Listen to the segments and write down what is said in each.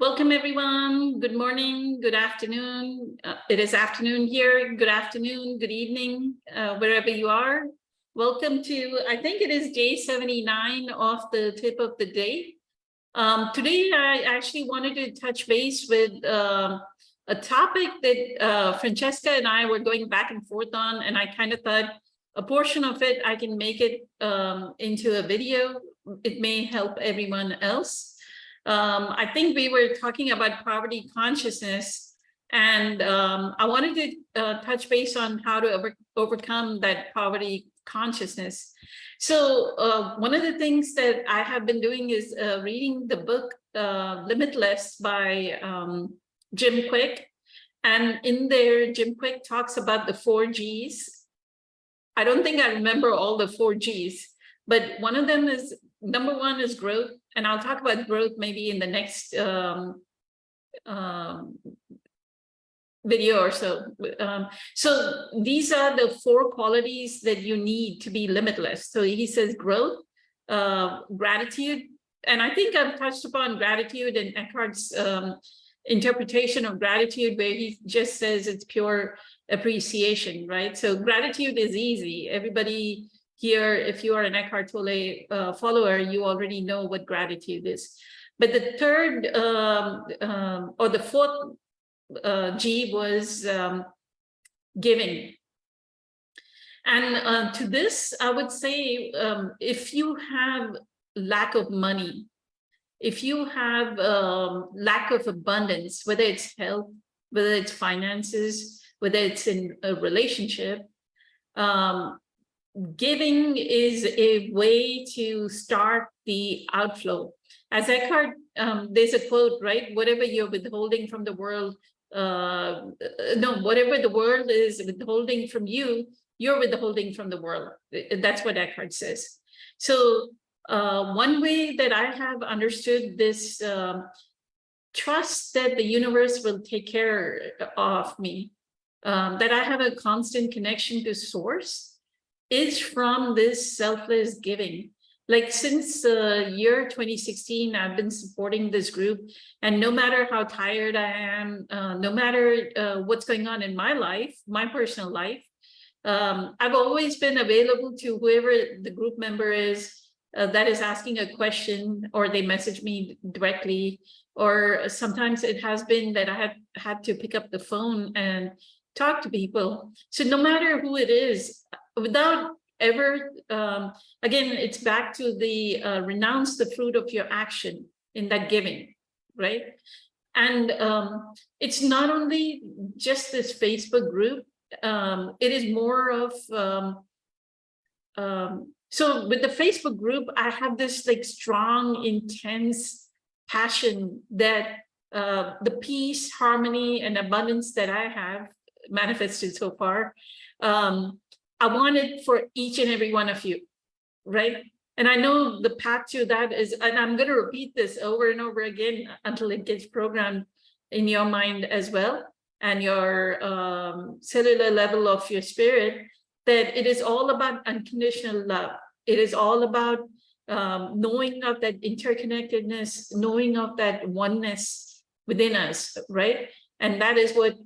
Welcome, everyone. Good morning, good afternoon. It is afternoon here. Good afternoon, good evening, wherever you are. Welcome to, I think it is day 79 of the tip of the day. Today, I actually wanted to touch base with a topic that Francesca and I were going back and forth on, and I kind of thought a portion of it, I can make it into a video. It may help everyone else. I think we were talking about poverty consciousness, and I wanted to touch base on how to overcome that poverty consciousness. So one of the things that I have been doing is reading the book Limitless by Jim Kwik. And in there, Jim Kwik talks about the 4 Gs. I don't think I remember all the 4 Gs, but one of them is, number 1 is growth. And I'll talk about growth maybe in the next video or so. So these are the 4 qualities that you need to be limitless. So he says growth, gratitude, and I think I've touched upon gratitude in Eckhart's interpretation of gratitude, where he just says it's pure appreciation, right? So gratitude is easy. Everybody here, if you are an Eckhart Tolle follower, you already know what gratitude is. But the third or the 4th G was giving. And to this, I would say, if you have lack of money, if you have lack of abundance, whether it's health, whether it's finances, whether it's in a relationship, giving is a way to start the outflow. As Eckhart, there's a quote, right? Whatever you're withholding from the world, whatever the world is withholding from you, you're withholding from the world. That's what Eckhart says. So one way that I have understood this, trust that the universe will take care of me, that I have a constant connection to source, is from this selfless giving. Like since the year 2016, I've been supporting this group, and no matter how tired I am, no matter what's going on in my life, my personal life, I've always been available to whoever the group member is that is asking a question, or they message me directly, or sometimes it has been that I have had to pick up the phone and talk to people. So no matter who it is, without ever, again, it's back to the renounce the fruit of your action in that giving, right? And it's not only just this Facebook group, it is more of, so with the Facebook group, I have this like strong, intense passion that the peace, harmony, and abundance that I have manifested so far, I want it for each and every one of you, right? And I know the path to that is, and I'm going to repeat this over and over again until it gets programmed in your mind as well, and your cellular level of your spirit, that it is all about unconditional love. It is all about knowing of that interconnectedness, knowing of that oneness within us, right? And that is what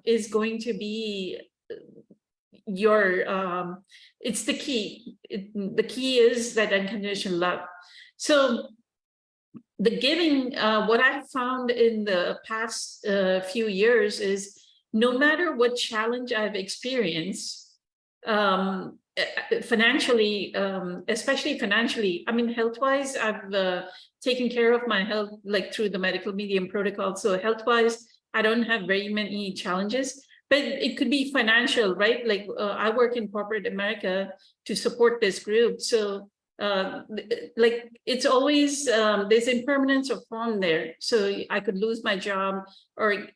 is going to be your, it's the key. The key is that unconditional love. So the giving, what I've found in the past few years is, no matter what challenge I've experienced, financially, especially financially, I mean, health-wise, I've taken care of my health, like through the medical medium protocol. So health-wise, I don't have very many challenges, but it could be financial, right? Like I work in corporate America to support this group. So like it's always, there's impermanence of form there. So I could lose my job or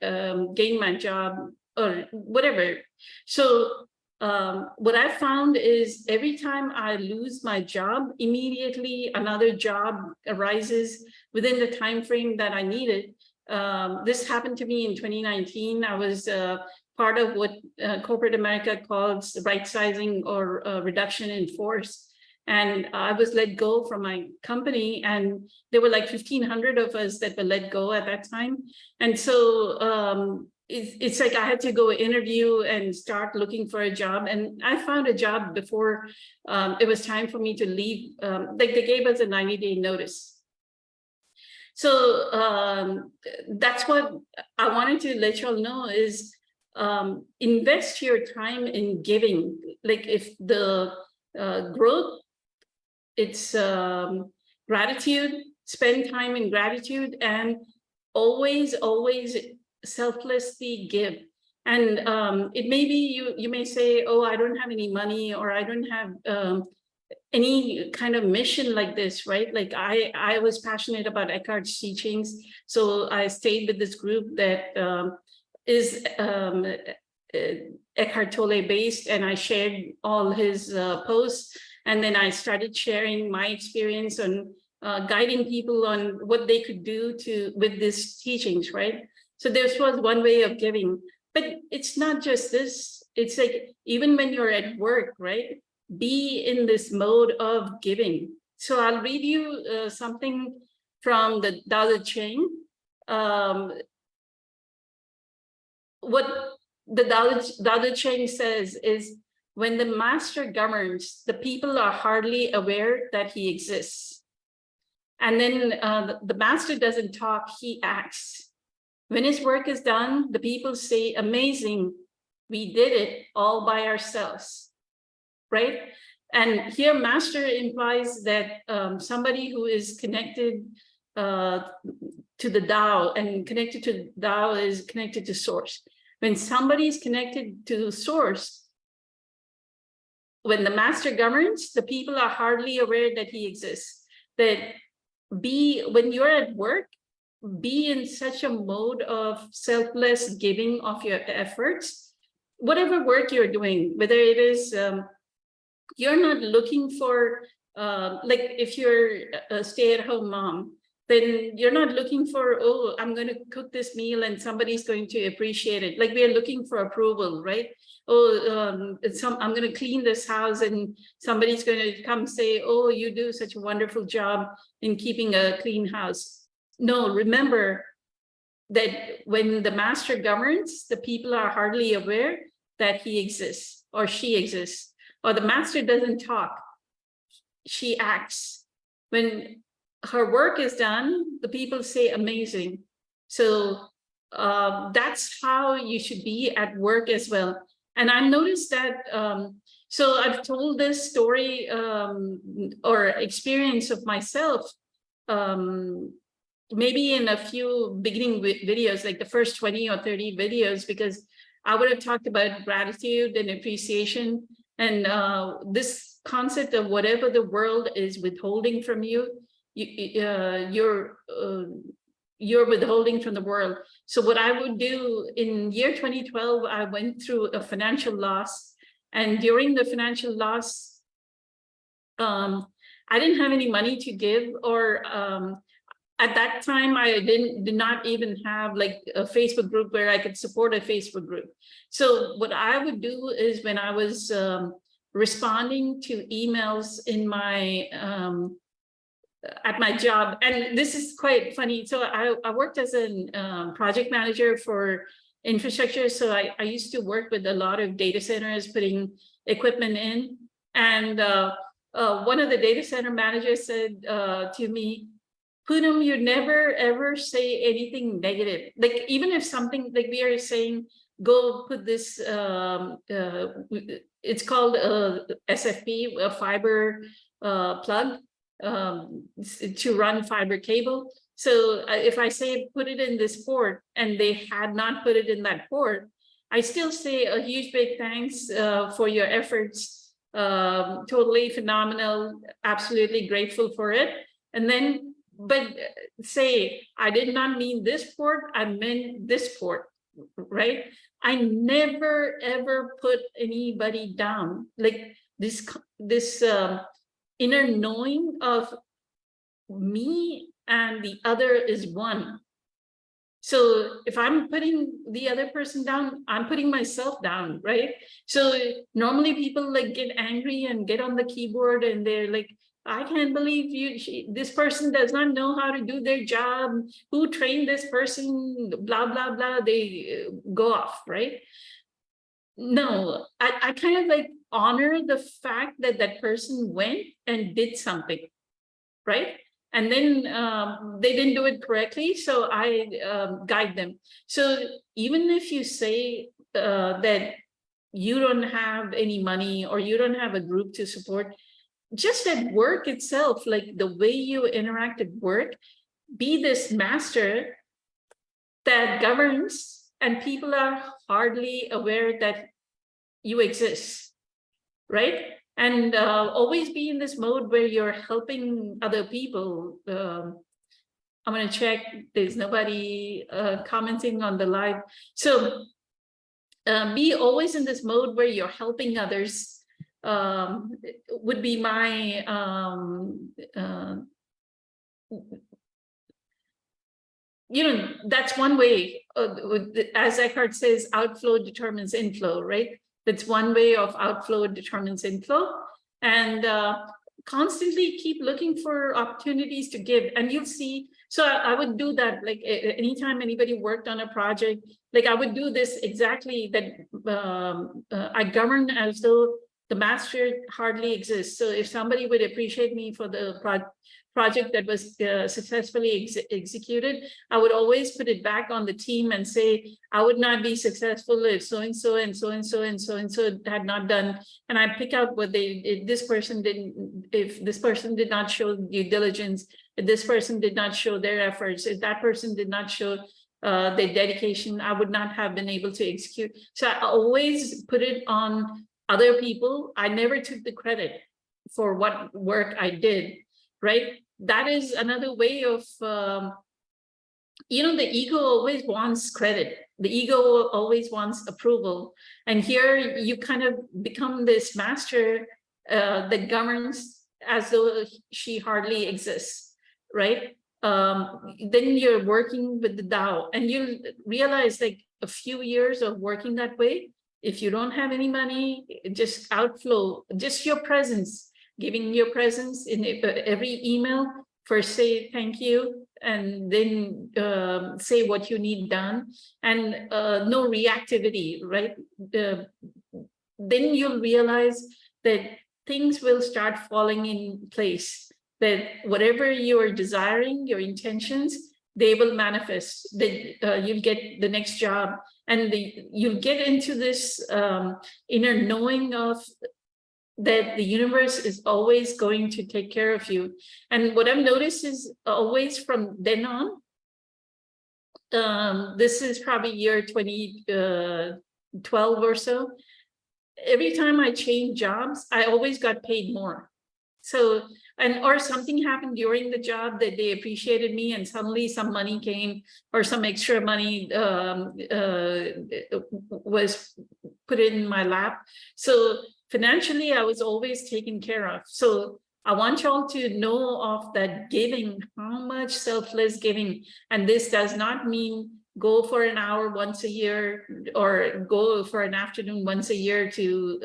gain my job or whatever. So what I found is every time I lose my job, immediately another job arises within the time frame that I needed. This happened to me in 2019. I was part of what corporate America calls right sizing or reduction in force. And I was let go from my company, and there were like 1,500 of us that were let go at that time. And so it's like I had to go interview and start looking for a job. And I found a job before it was time for me to leave. Like they gave us a 90-day notice. So that's what I wanted to let y'all know is invest your time in giving. Like if the growth, it's gratitude, spend time in gratitude, and always selflessly give. And it may be you may say, oh, I don't have any money, or I don't have any kind of mission like this, right? Like I was passionate about Eckhart's teachings, so I stayed with this group that is Eckhart Tolle based, and I shared all his posts, and then I started sharing my experience on guiding people on what they could do with these teachings, right? So this was one way of giving, but it's not just this. It's like even when you're at work, right? Be in this mode of giving. So I'll read you something from the Tao Te Ching. What the Tao Te Ching says is, when the master governs, the people are hardly aware that he exists. And then the master doesn't talk, he acts. When his work is done, the people say, amazing, we did it all by ourselves. Right? And here master implies that somebody who is connected to the Tao, and connected to the Tao is connected to source. When somebody is connected to the source, when the master governs, the people are hardly aware that he exists. That when you're at work, be in such a mode of selfless giving of your efforts, whatever work you're doing, whether it is you're not looking for, like if you're a stay-at-home mom, then you're not looking for, oh, I'm going to cook this meal and somebody's going to appreciate it. Like we are looking for approval, right? Oh, I'm going to clean this house and somebody's going to come say, oh, you do such a wonderful job in keeping a clean house. No, remember that when the master governs, the people are hardly aware that he exists or she exists. Or the master doesn't talk, she acts. When her work is done, the people say, amazing. So that's how you should be at work as well. And I noticed that, so I've told this story or experience of myself, maybe in a few beginning videos, like the first 20 or 30 videos, because I would have talked about gratitude and appreciation. And this concept of whatever the world is withholding from you, you're withholding from the world. So what I would do in year 2012, I went through a financial loss. And during the financial loss, I didn't have any money to give, or at that time, I did not even have like a Facebook group where I could support a Facebook group. So what I would do is when I was responding to emails in my at my job, and this is quite funny. So I worked as a project manager for infrastructure. So I used to work with a lot of data centers putting equipment in. And one of the data center managers said to me, Poonam, you never ever say anything negative. Like even if something, like we are saying, go put this, it's called a SFP, a fiber plug to run fiber cable. So if I say put it in this port and they had not put it in that port, I still say a huge big thanks for your efforts. Totally phenomenal, absolutely grateful for it. And then but say, I did not mean this port, I meant this port, right? I never, ever put anybody down. Like this inner knowing of me and the other is one. So if I'm putting the other person down, I'm putting myself down, right? So normally people like get angry and get on the keyboard and they're like, I can't believe this person does not know how to do their job. Who trained this person? Blah, blah, blah. They go off, right? No, I kind of like honor the fact that that person went and did something, right? And then they didn't do it correctly, so I guide them. So even if you say that you don't have any money or you don't have a group to support, just at work itself, like the way you interact at work, be this master that governs, and people are hardly aware that you exist, right? And always be in this mode where you're helping other people. I'm going to check. There's nobody commenting on the live. So be always in this mode where you're helping others. Would be my that's one way. As Eckhart says, outflow determines inflow, right? That's one way of outflow determines inflow. And constantly keep looking for opportunities to give. And you'll see, so I would do that, like anytime anybody worked on a project, like I would do this exactly, that I govern as though the master hardly exists. So if somebody would appreciate me for the project that was successfully executed, I would always put it back on the team and say, I would not be successful if so-and-so and so-and-so and so-and-so had not done. And I pick out what if this person did not show due diligence, if this person did not show their efforts, if that person did not show their dedication, I would not have been able to execute. So I always put it on other people. I never took the credit for what work I did, right? That is another way of, the ego always wants credit. The ego always wants approval. And here you kind of become this master that governs as though she hardly exists, right? Then you're working with the Tao, and you realize like a few years of working that way, if you don't have any money, just outflow, just your presence, giving your presence in every email, first say thank you, and then say what you need done, and no reactivity, right? Then you'll realize that things will start falling in place, that whatever you are desiring, your intentions, they will manifest, that you'll get the next job, and you'll get into this inner knowing of that the universe is always going to take care of you. And what I've noticed is always from then on, this is probably year 2012 or so, every time I changed jobs, I always got paid more. So, or something happened during the job that they appreciated me, and suddenly some money came, or some extra money was put in my lap. So financially, I was always taken care of. So I want y'all to know of that giving, how much selfless giving. And this does not mean go for an hour once a year, or go for an afternoon once a year to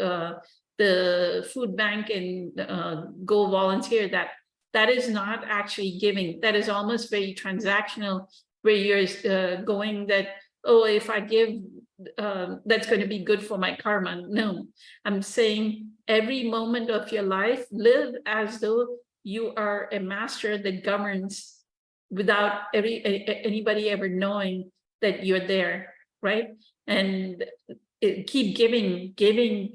the food bank and go volunteer. That is not actually giving. That is almost very transactional, where you're going that, oh, if I give, that's going to be good for my karma. No, I'm saying every moment of your life, live as though you are a master that governs without anybody ever knowing that you're there, right? And keep giving,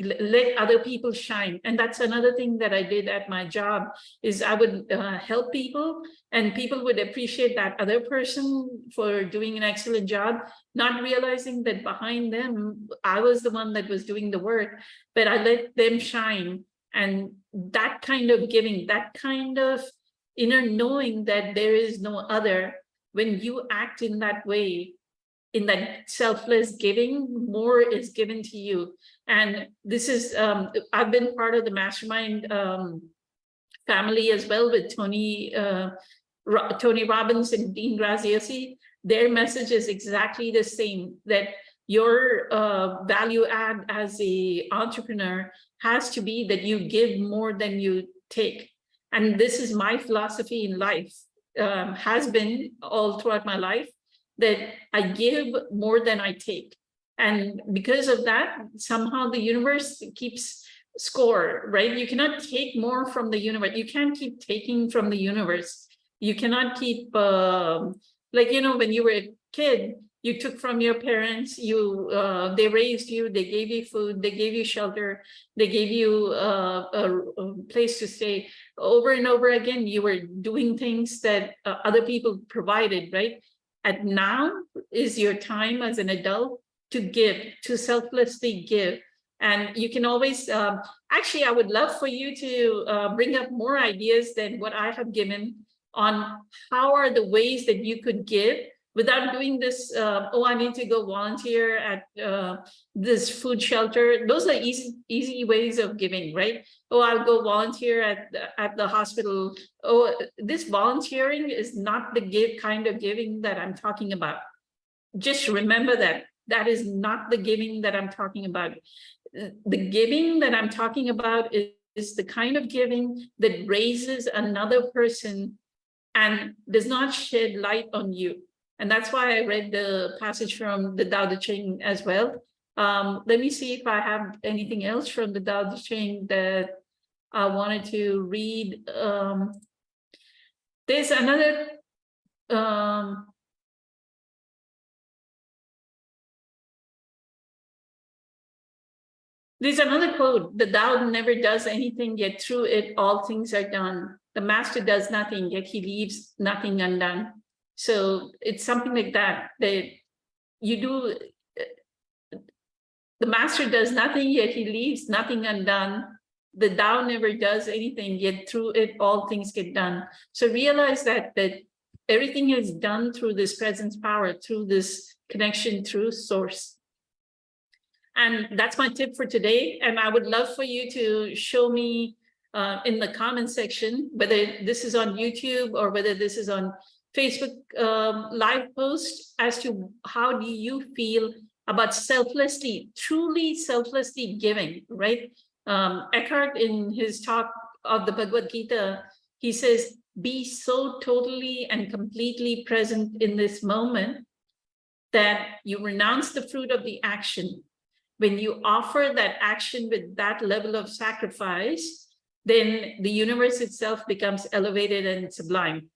let other people shine. And that's another thing that I did at my job, is I would help people, and people would appreciate that other person for doing an excellent job, not realizing that behind them, I was the one that was doing the work, but I let them shine. And that kind of giving, that kind of inner knowing that there is no other, when you act in that way, in that selfless giving, more is given to you. And this is, I've been part of the mastermind family as well, with Tony Robbins and Dean Graziosi. their message is exactly the same, that your value add as a entrepreneur has to be that you give more than you take. And this is my philosophy in life, has been all throughout my life, that I give more than I take. And because of that, somehow the universe keeps score, right? You cannot take more from the universe. You can't keep taking from the universe. You cannot keep, like, when you were a kid, you took from your parents, they raised you, they gave you food, they gave you shelter, they gave you a place to stay. Over and over again, you were doing things that other people provided, right? And now is your time as an adult to give, to selflessly give. And you can always, actually, I would love for you to bring up more ideas than what I have given on how are the ways that you could give without doing this, oh, I need to go volunteer at this food shelter. Those are easy ways of giving, right? Oh, I'll go volunteer at the hospital. Oh, this volunteering is not the kind of giving that I'm talking about. Just remember that. That is not the giving that I'm talking about. The giving that I'm talking about is the kind of giving that raises another person and does not shed light on you. And that's why I read the passage from the Tao Te Ching as well. Let me see if I have anything else from the Tao Te Ching that I wanted to read. There's another, there's another quote: the Tao never does anything, yet through it all things are done. The master does nothing, yet he leaves nothing undone. So it's something like that, that you do, the master does nothing, yet he leaves nothing undone. The Tao never does anything, yet through it all things get done. So realize that everything is done through this presence power, through this connection, through source. And that's my tip for today. And I would love for you to show me in the comment section, whether this is on YouTube or whether this is on Facebook live post, as to how do you feel about selflessly, truly selflessly giving, right? Eckhart, in his talk of the Bhagavad Gita, he says, be so totally and completely present in this moment that you renounce the fruit of the action. When you offer that action with that level of sacrifice, then the universe itself becomes elevated and sublime.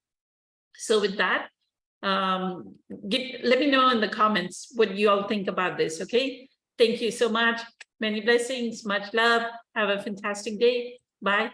So with that, let me know in the comments what you all think about this, okay? Thank you so much. Many blessings, much love. Have a fantastic day. Bye.